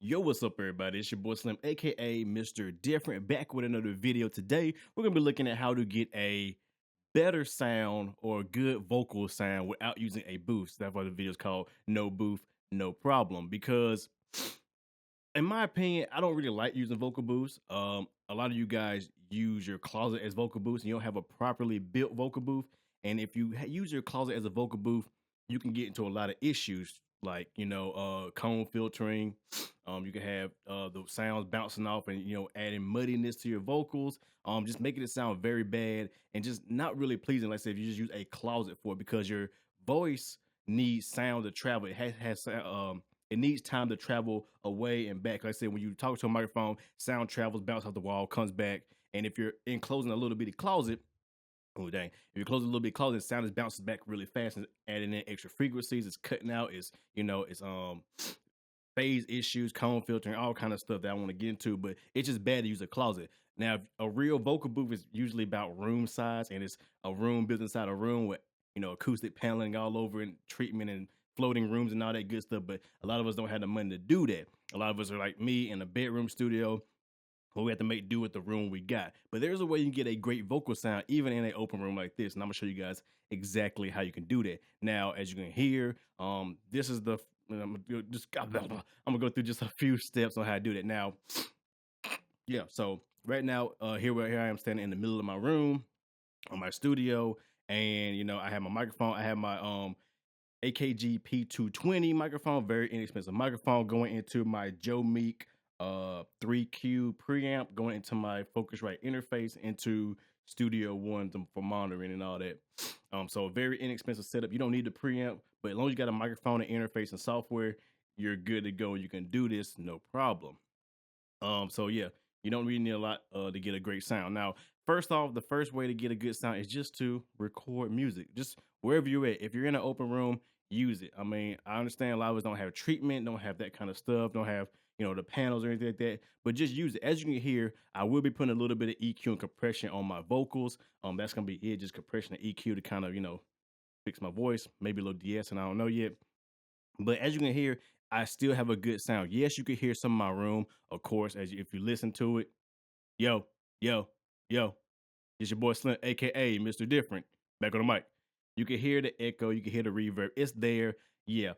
Yo, what's up, everybody? It's your boy Slim, aka Mr. Different, back with another video. Today, we're gonna be looking at how to get a better sound or good vocal sound without using a booth. That's why the video is called "No Booth, No Problem." Because, in my opinion, I don't really like using vocal booths. A lot of you guys use your closet as vocal booths, and you don't have a properly built vocal booth. And if you use your closet as a vocal booth, you can get into a lot of issues like cone filtering. You can have the sounds bouncing off and adding muddiness to your vocals. Just making it sound very bad and just not really pleasing. Like I said, if you just use a closet for it, because your voice needs sound to travel. It needs time to travel away and back. Like I said, when you talk to a microphone, sound travels, bounces off the wall, comes back. And if you're enclosing a little bitty closet, oh dang! If you're closing a little bit closet, sound just bounces back really fast and adding in extra frequencies. It's cutting out. It's phase issues, cone filtering, all kind of stuff that I want to get into. But it's just bad to use a closet. Now, a real vocal booth is usually about room size, and it's a room built inside a room with acoustic paneling all over and treatment and floating rooms and all that good stuff. But a lot of us don't have the money to do that. A lot of us are like me in a bedroom studio, where we have to make do with the room we got. But there's a way you can get a great vocal sound even in an open room like this, and I'm gonna show you guys exactly how you can do that. Now, as you can hear, this is the I'm gonna go through just a few steps on how to do that. Now, yeah. So right now, here I am standing in the middle of my room, on my studio, and I have my microphone. I have my AKG P220 microphone, very inexpensive microphone, going into my Joe Meek 3Q preamp, going into my Focusrite interface, into Studio One for monitoring and all that. So a very inexpensive setup. You don't need the preamp, but as long as you got a microphone and interface and software, you're good to go. You can do this, no problem. So yeah, you don't really need a lot to get a great sound. Now, first off, the first way to get a good sound is just to record music. Just wherever you're at. If you're in an open room, use it. I mean, I understand a lot of us don't have treatment, don't have that kind of stuff, don't have the panels or anything like that. But just use it. As you can hear, I will be putting a little bit of EQ and compression on my vocals. That's gonna be it, just compression and EQ to kind of fix my voice, maybe a little DS, and I don't know yet. But as you can hear, I still have a good sound. Yes, you can hear some of my room, of course, if you listen to it. Yo, yo, yo, it's your boy Slim, aka Mr. Different. Back on the mic. You can hear the echo, you can hear the reverb. It's there. Yeah.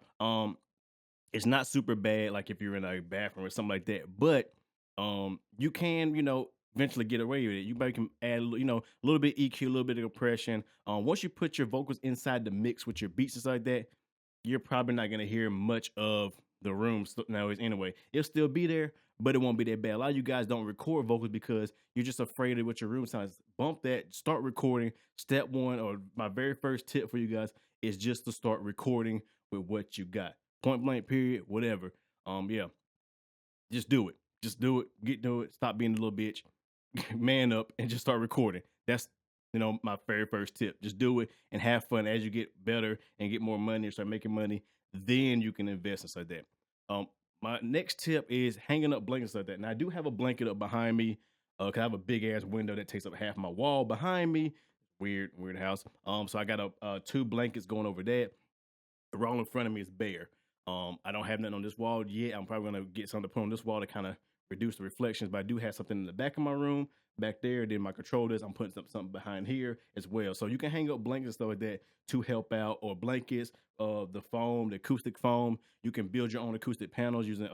It's not super bad, like if you're in a bathroom or something like that. But you can, eventually get away with it. You might can add, a little bit EQ, a little bit of compression. Once you put your vocals inside the mix with your beats and stuff like that, you're probably not gonna hear much of the room noise anyway. It'll still be there, but it won't be that bad. A lot of you guys don't record vocals because you're just afraid of what your room sounds. Bump that, start recording. Step one, or my very first tip for you guys, is just to start recording with what you got. Point blank, period, whatever. Yeah, just do it. Just do it. Get to it. Stop being a little bitch. Man up and just start recording. That's my very first tip. Just do it and have fun. As you get better and get more money and start making money, then you can invest in stuff like that. My next tip is hanging up blankets like that. Now I do have a blanket up behind me, cause I have a big ass window that takes up half my wall behind me. Weird house. So I got two blankets going over that. The wall in front of me is bare. I don't have nothing on this wall yet. I'm probably gonna get something to put on this wall to kind of reduce the reflections, but I do have something in the back of my room back there. Then my controllers, I'm putting something behind here as well. So you can hang up blankets and stuff like that to help out, or blankets, the foam, the acoustic foam. You can build your own acoustic panels using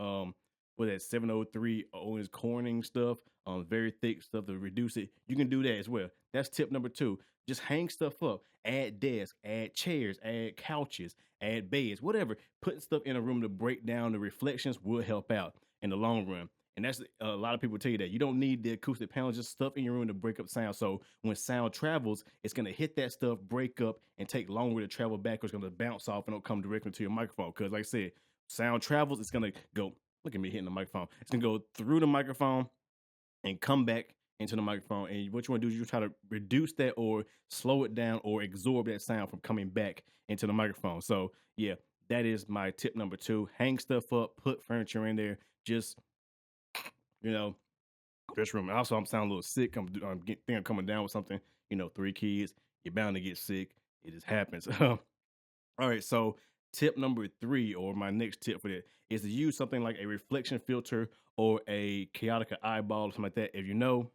what that 703 Owens Corning stuff, very thick stuff to reduce it. You can do that as well. That's tip number 2. Just hang stuff up. Add desks, add chairs, add couches, add beds, whatever. Putting stuff in a room to break down the reflections will help out in the long run. And that's a lot of people tell you that you don't need the acoustic panels, just stuff in your room to break up sound. So when sound travels, it's gonna hit that stuff, break up, and take longer to travel back, or it's gonna bounce off and don't come directly to your microphone. Because like I said, sound travels, it's gonna go. Look at me hitting the microphone. It's gonna go through the microphone and come back into the microphone. And what you want to do is you try to reduce that or slow it down or absorb that sound from coming back into the microphone. So yeah, that is my tip number 2. Hang stuff up, put furniture in there. Just dress room. Also, I'm sounding a little sick. Think I'm coming down with something. 3 kids. You're bound to get sick. It just happens. All right. So tip number 3, or my next tip for that, is to use something like a reflection filter or a chaotic eyeball or something like that. If you know,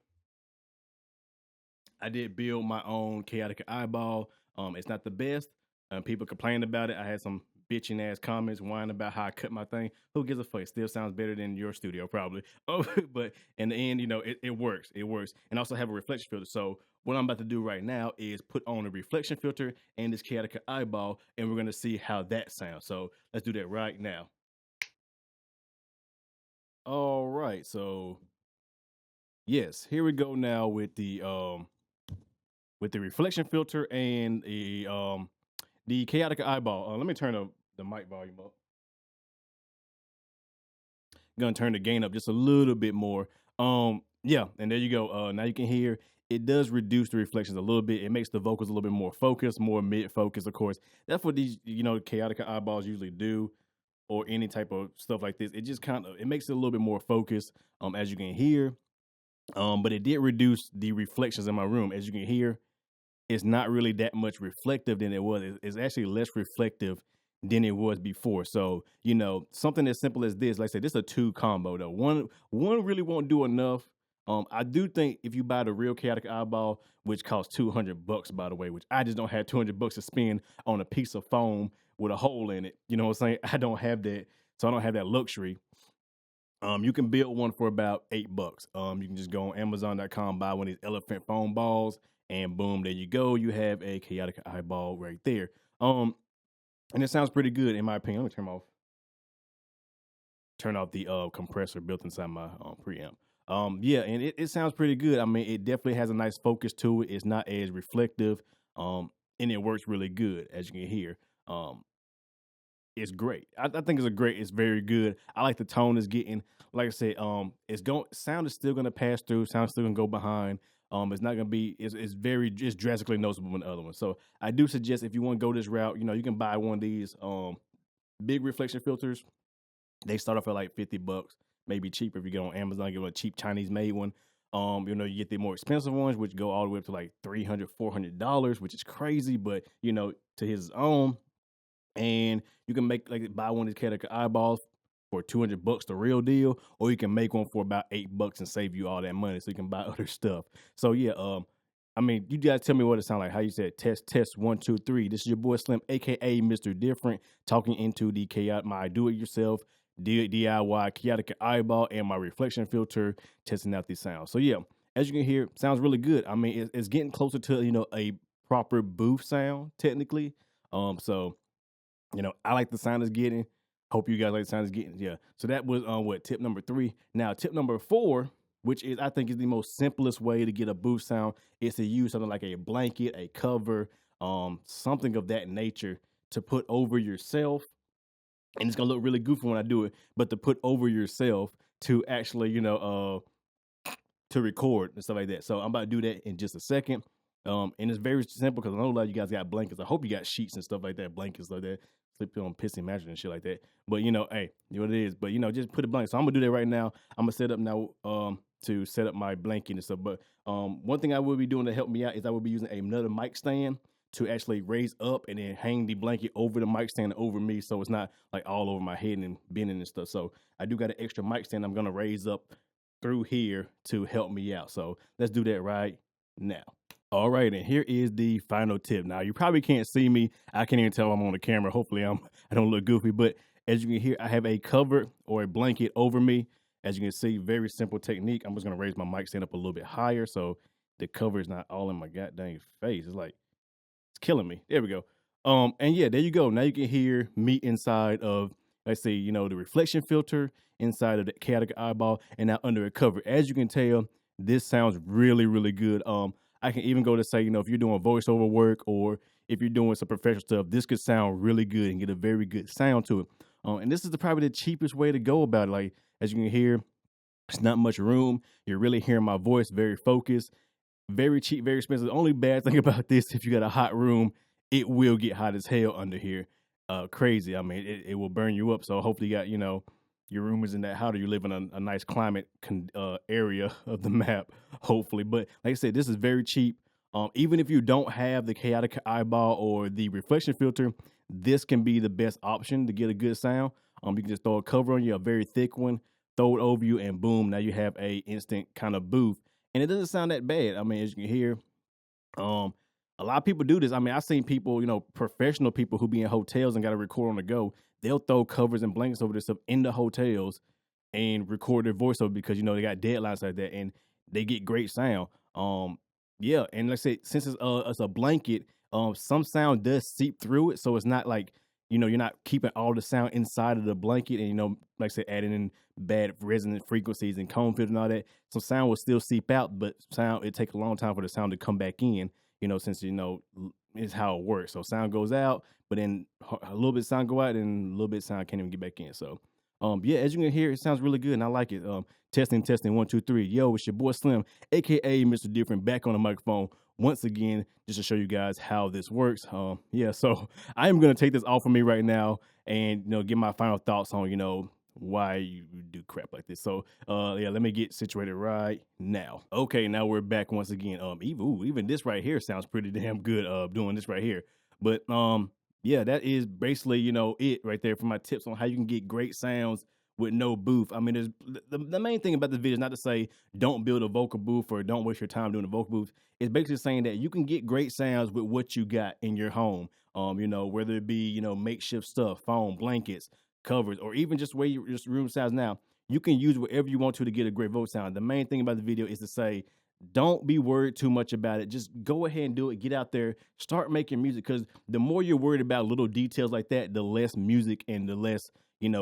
I did build my own chaotic eyeball. It's not the best. People complained about it. I had some bitching ass comments whining about how I cut my thing. Who gives a fuck? It still sounds better than your studio, probably. Oh, but in the end, it works. It works. And also have a reflection filter. So what I'm about to do right now is put on a reflection filter and this chaotic eyeball, and we're gonna see how that sounds. So let's do that right now. All right. So yes, here we go now with the reflection filter and the chaotic eyeball. Let me turn the mic volume up. Gonna turn the gain up just a little bit more. Yeah, and there you go. Now you can hear it does reduce the reflections a little bit. It makes the vocals a little bit more focused, more mid-focus, of course. That's what these, chaotic eyeballs usually do, or any type of stuff like this. It just it makes it a little bit more focused, as you can hear. But it did reduce the reflections in my room. As you can hear, it's not really that much reflective than it was. It's actually less reflective than it was before. So, something as simple as this, like I said, this is a 2 combo though. One really won't do enough. I do think if you buy the real chaotic eyeball, which costs $200, by the way, which I just don't have $200 to spend on a piece of foam with a hole in it. You know what I'm saying? I don't have that. So I don't have that luxury. You can build one for about $8. You can just go on Amazon.com, buy one of these elephant foam balls, and boom, there you go. You have a chaotic eyeball right there. And it sounds pretty good in my opinion. Let me turn off the compressor built inside my preamp. Yeah, and it sounds pretty good. I mean, it definitely has a nice focus to it. It's not as reflective. And it works really good, as you can hear. It's great. I think it's very good. I like the tone it's getting. Like I said, sound is still gonna pass through, sound is still gonna go behind. It's not gonna be, it's drastically noticeable than the other one. So I do suggest, if you want to go this route, you can buy one of these big reflection filters. They start off at like $50, maybe cheaper if you get on Amazon, get a cheap Chinese made one. You get the more expensive ones, which go all the way up to like $300, $400, which is crazy, but to his own. And you can buy one of these chaotic eyeballs for $200, the real deal, or you can make one for about $8 and save you all that money, so you can buy other stuff. So yeah, I mean, you guys tell me what it sounds like. How you said test 1, 2, 3. This is your boy Slim, aka Mr. Different, talking into the my do-it-yourself DIY chaotic eyeball and my reflection filter, testing out these sounds. So yeah, as you can hear, sounds really good. I mean, it's getting closer to a proper booth sound technically. So I like the sound it's getting. Hope you guys like the sound it's getting. Yeah. So that was tip number 3. Now, tip number 4, which I think is the most simplest way to get a booth sound, is to use something like a blanket, a cover, something of that nature to put over yourself. And it's gonna look really goofy when I do it, but to put over yourself to actually, to record and stuff like that. So I'm about to do that in just a second. And it's very simple, because I know a lot of you guys got blankets. I hope you got sheets and stuff like that, blankets like that. Sleep on pissy mattress and shit like that. But hey, you know what it is. But just put a blanket. So I'm gonna do that right now. I'm gonna set up now to set up my blanket and stuff. But one thing I will be doing to help me out is I will be using another mic stand to actually raise up and then hang the blanket over the mic stand over me, so it's not like all over my head and bending and stuff. So I do got an extra mic stand I'm gonna raise up through here to help me out. So let's do that right now. All right, and here is the final tip. Now, you probably can't see me. I can't even tell I'm on the camera. Hopefully I don't look goofy, but as you can hear, I have a cover or a blanket over me. As you can see, very simple technique. I'm just gonna raise my mic stand up a little bit higher so the cover is not all in my goddamn face. It's killing me. There we go. And yeah, there you go. Now you can hear me inside of, let's say, the reflection filter inside of the chaotic eyeball, and now under a cover. As you can tell, this sounds really, really good. I can even go to say, if you're doing voiceover work or if you're doing some professional stuff, this could sound really good and get a very good sound to it. And this is probably the cheapest way to go about it. Like, as you can hear, it's not much room. You're really hearing my voice, very focused, very cheap, very expensive. The only bad thing about this, if you got a hot room, it will get hot as hell under here. Crazy. I mean, it will burn you up. So hopefully you got, your room isn't that hot, or you live in a nice climate area of the map, hopefully. But like I said, this is very cheap. Even if you don't have the chaotic eyeball or the reflection filter, this can be the best option to get a good sound. You can just throw a cover on you, a very thick one, throw it over you, and boom, now you have a instant kind of booth. And it doesn't sound that bad. I mean, as you can hear, um, a lot of people do this. I mean, I've seen people, professional people who be in hotels and got to record on the go. They'll throw covers and blankets over this stuff in the hotels and record their voiceover because they got deadlines like that and they get great sound. Yeah, and like I said, since it's a blanket, some sound does seep through it, so it's not like you're not keeping all the sound inside of the blanket, and like I said, adding in bad resonant frequencies and cone filter and all that. Some sound will still seep out, but sound it take a long time for the sound to come back in. Since is how it works. So sound goes out, but then a little bit of sound go out, and a little bit of sound can't even get back in. So yeah, as you can hear, it sounds really good, and I like it. Testing, 1, 2, 3. Yo, it's your boy Slim, aka Mr. Different, back on the microphone once again, just to show you guys how this works. Yeah, so I am gonna take this off of me right now, and give my final thoughts on why you do crap like this. So yeah, let me get situated right now. Okay, now we're back once again. Even this right here sounds pretty damn good. Doing this right here, but yeah, that is basically, it right there for my tips on how you can get great sounds with no booth. I mean, there's the main thing about the video is not to say don't build a vocal booth or don't waste your time doing a vocal booth. It's basically saying that you can get great sounds with what you got in your home. Whether it be, makeshift stuff, foam, blankets, covers, or even just where your room sounds now. You can use whatever you want to get a great vocal sound. The main thing about the video is to say, don't be worried too much about it. Just go ahead and do it. Get out there, start making music, because the more you're worried about little details like that, the less music and the less,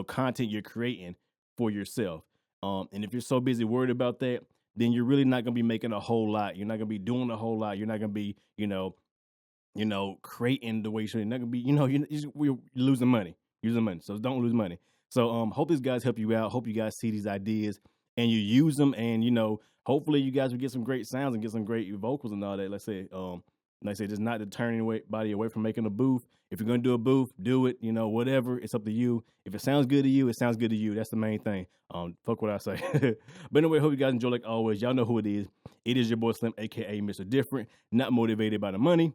content you're creating for yourself. And if you're so busy worried about that, then you're really not gonna be making a whole lot. You're not gonna be doing a whole lot. You're not gonna be, creating the way you should. You're not gonna be, we're losing money. Using money. So don't lose money. So hope these guys help you out. Hope you guys see these ideas and you use them, and hopefully you guys will get some great sounds and get some great vocals and all that. Like I say, just not to turn anybody away from making a booth. If you're gonna do a booth, do it. Whatever. It's up to you. If it sounds good to you, it sounds good to you. That's the main thing. Fuck what I say. But anyway, hope you guys enjoy like always. Y'all know who it is. It is your boy Slim, aka Mr. Different. Not motivated by the money.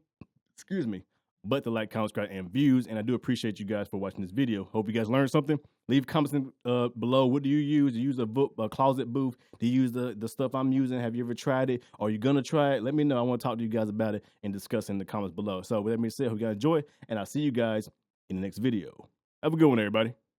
Excuse me. But the like, comment, subscribe, and views. And I do appreciate you guys for watching this video. Hope you guys learned something. Leave comments below. What do you use? Do you use a closet booth? Do you use the stuff I'm using? Have you ever tried it? Are you going to try it? Let me know. I want to talk to you guys about it and discuss in the comments below. So with that being said, hope you guys enjoy, and I'll see you guys in the next video. Have a good one, everybody.